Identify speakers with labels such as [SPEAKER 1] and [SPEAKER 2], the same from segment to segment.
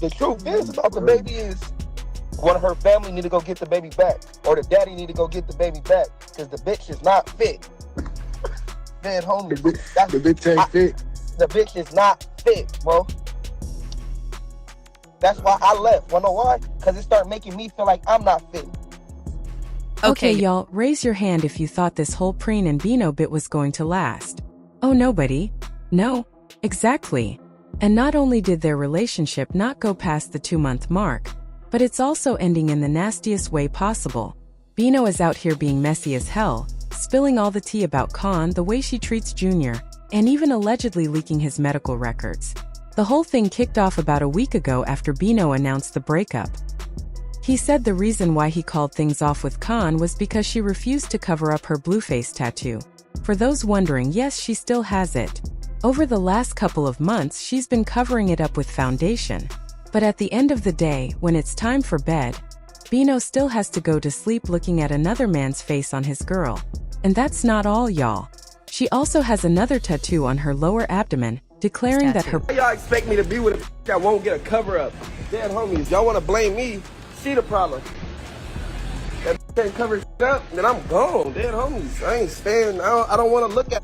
[SPEAKER 1] the truth is about the baby is one of her family need to go get the baby back, or the daddy need to go get the baby back, because the bitch is not fit. Man, homie,
[SPEAKER 2] the bitch ain't fit.
[SPEAKER 1] The bitch is not fit, bro. That's why I left. Wanna know why? Because it started making me feel like I'm not fit.
[SPEAKER 3] Okay, y'all, raise your hand if you thought this whole Preen and Bino bit was going to last. Oh, nobody? No, exactly. And not only did their relationship not go past the 2-month mark, but it's also ending in the nastiest way possible. Bino is out here being messy as hell, spilling all the tea about Khan, the way she treats Junior, and even allegedly leaking his medical records. The whole thing kicked off about a week ago after Bino announced the breakup. He said the reason why he called things off with Khan was because she refused to cover up her blueface tattoo. For those wondering, yes, she still has it. Over the last couple of months, she's been covering it up with foundation. But at the end of the day, when it's time for bed, Bino still has to go to sleep looking at another man's face on his girl. And that's not all, y'all. She also has another tattoo on her lower abdomen, declaring that her—
[SPEAKER 1] How y'all expect me to be with a that won't get a cover-up? Dead homies, y'all want to blame me? See the problem. That ain't covered up, then I'm gone. Dead homies, I ain't staying. I don't want to look at.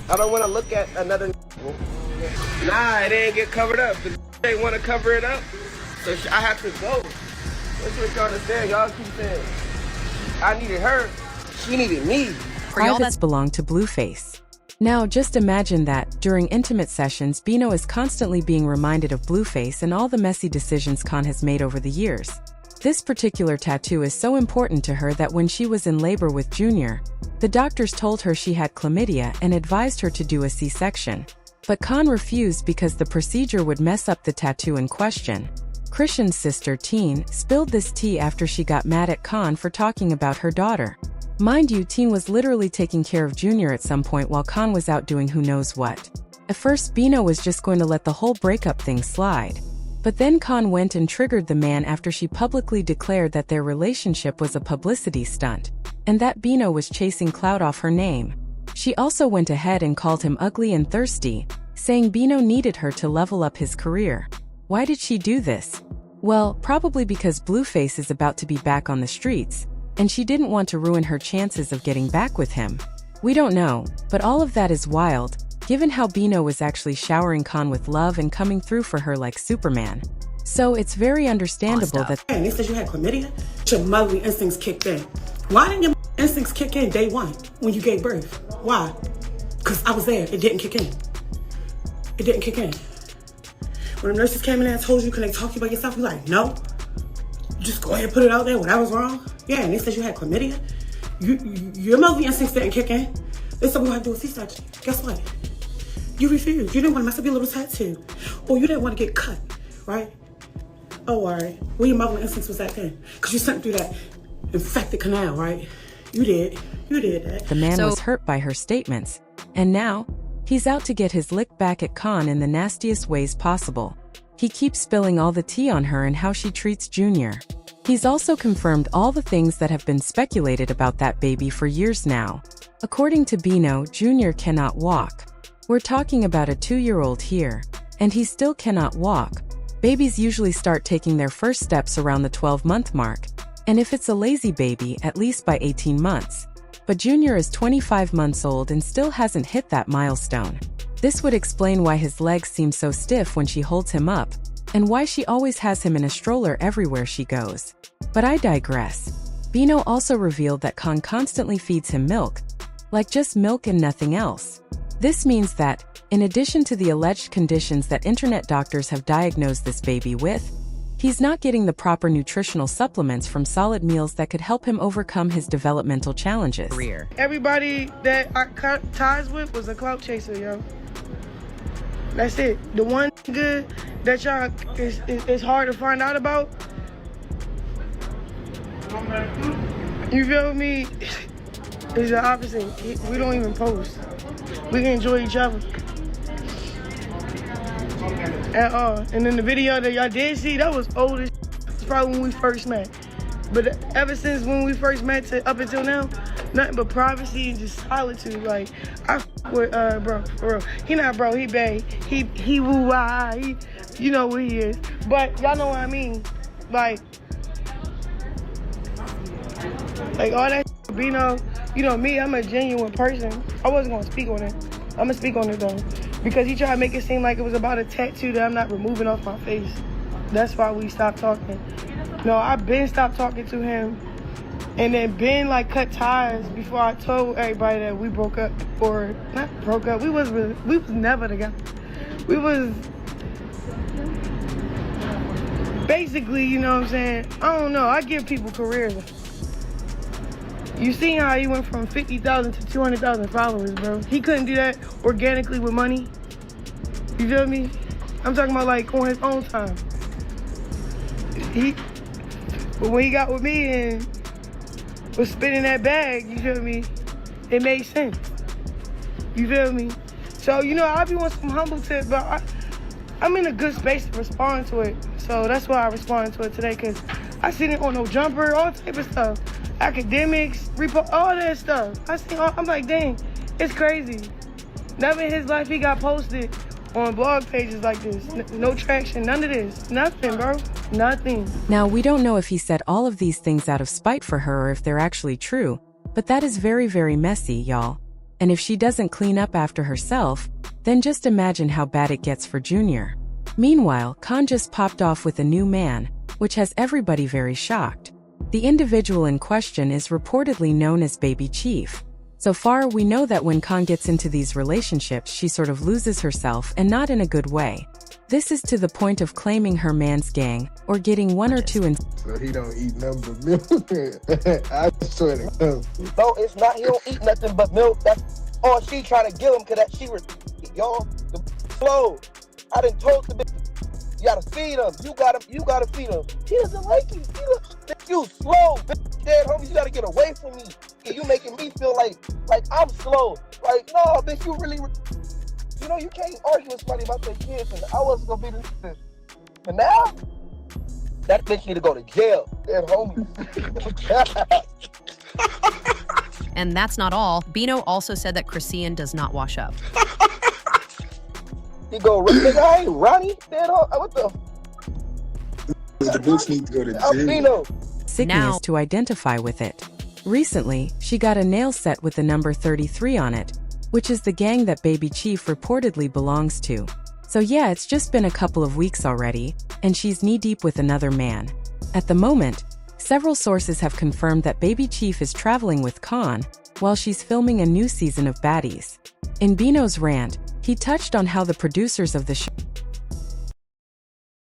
[SPEAKER 1] I don't want to look at another. Nah, it ain't get covered up. They want to cover it up, so I have to go. That's what y'all understand. Y'all keep saying I needed her, she needed me.
[SPEAKER 3] privates belong to Blueface. Now, just imagine that, during intimate sessions, Bino is constantly being reminded of Blueface and all the messy decisions Khan has made over the years. This particular tattoo is so important to her that when she was in labor with Junior, the doctors told her she had chlamydia and advised her to do a C-section. But Khan refused because the procedure would mess up the tattoo in question. Chrisean's sister, Teen, spilled this tea after she got mad at Khan for talking about her daughter. Mind you, Teen was literally taking care of Junior at some point while Khan was out doing who knows what. At first, Bino was just going to let the whole breakup thing slide. But then Khan went and triggered the man after she publicly declared that their relationship was a publicity stunt, and that Bino was chasing clout off her name. She also went ahead and called him ugly and thirsty, saying Bino needed her to level up his career. Why did she do this? Well, probably because Blueface is about to be back on the streets, and she didn't want to ruin her chances of getting back with him. We don't know, but all of that is wild, given how Bino was actually showering Khan with love and coming through for her like Superman. So it's very understandable that—
[SPEAKER 4] And they said you had chlamydia, your motherly instincts kicked in. Why didn't your instincts kick in day one when you gave birth? Why? Because I was there. It didn't kick in. It didn't kick in. When the nurses came in there and told you, can they talk to you about yourself? You're like, no. Just go ahead and put it out there. Whatever's wrong. Yeah, and they said you had chlamydia. Your motherly instincts didn't kick in. They said we had to do a C-section. Guess what? You refused. You didn't want to mess up your little tattoo. Or you didn't want to get cut, right? Oh, all right. Where your motherly instincts was at then? Because you sent through that infected canal, right? You did. You did that.
[SPEAKER 3] The man was hurt by her statements. And now, he's out to get his lick back at Khan in the nastiest ways possible. He keeps spilling all the tea on her and how she treats Junior. He's also confirmed all the things that have been speculated about that baby for years now. According to Bino, Junior cannot walk. We're talking about a 2-year-old here, and he still cannot walk. Babies usually start taking their first steps around the 12-month mark, and if it's a lazy baby, at least by 18 months. But Junior is 25 months old and still hasn't hit that milestone. This would explain why his legs seem so stiff when she holds him up, and why she always has him in a stroller everywhere she goes. But I digress. Bino also revealed that Khan constantly feeds him milk, like just milk and nothing else. This means that, in addition to the alleged conditions that internet doctors have diagnosed this baby with, he's not getting the proper nutritional supplements from solid meals that could help him overcome his developmental challenges.
[SPEAKER 5] Everybody that I cut ties with was a clout chaser, yo. That's it. The one good that y'all is hard to find out about. You feel me? It's the opposite. We don't even post. We can enjoy each other. At all. And then the video that y'all did see, that was old as it's probably when we first met. But ever since when we first met to up until now, nothing but privacy and just solitude. Like, I with bro, for real. He not bro, he bae. He woo-wah. You know what he is. But y'all know what I mean. Like all that Bino, you know me, I'm a genuine person. I wasn't gonna speak on it. I'm gonna speak on it though. Because he tried to make it seem like it was about a tattoo that I'm not removing off my face. That's why we stopped talking. No, I've been stopped talking to him. And then been like cut ties before I told everybody that we broke up. Or not broke up, we was never together. We was basically, you know what I'm saying? I don't know, I give people careers. You seen how he went from 50,000 to 200,000 followers, bro. He couldn't do that organically with money. You feel me? I'm talking about like on his own time. But when he got with me and was spinning that bag, you feel me? It made sense. You feel me? So, you know, I be want some humble tips, but I'm in a good space to respond to it. So that's why I responded to it today, because I seen it on no jumper, all type of stuff. Academics, all that stuff. I'm like, dang, it's crazy. Never in his life he got posted on blog pages like this. No traction, none of this. Nothing, bro. Nothing.
[SPEAKER 3] Now, we don't know if he said all of these things out of spite for her or if they're actually true, but that is very, very messy, y'all. And if she doesn't clean up after herself, then just imagine how bad it gets for Junior. Meanwhile, Khan just popped off with a new man, which has everybody very shocked. The individual in question is reportedly known as Baby Chief. So far, we know that when Khan gets into these relationships, she sort of loses herself, and not in a good way. This is to the point of claiming her man's gang, or getting one or two in.
[SPEAKER 2] So he don't eat nothing but milk. I swear to God.
[SPEAKER 1] No, it's not. He don't eat nothing but milk. That's all she trying to give him, because that she was, y'all, the slow. I done told the bitch, you gotta feed him. You gotta feed him. He doesn't like you. You slow, bitch. Dead homies, you gotta get away from me. You making me feel like I'm slow. Like, no, bitch, you really, you know, you can't argue with somebody about their kids, and I wasn't gonna be this. But now, that bitch need to go to jail. Dead homies.
[SPEAKER 6] And that's not all. Bino also said that Chrisean does not wash up.
[SPEAKER 1] He go, nigga, I ain't Ronnie. Dead homie. What the?
[SPEAKER 2] The bitch need to go to jail.
[SPEAKER 1] Bino.
[SPEAKER 3] Sickness to identify with it. Recently, she got a nail set with the number 33 on it, which is the gang that Baby Chief reportedly belongs to. So yeah, it's just been a couple of weeks already, and she's knee-deep with another man. At the moment, several sources have confirmed that Baby Chief is traveling with Khan while she's filming a new season of Baddies. In Bino's rant, he touched on how the producers of the show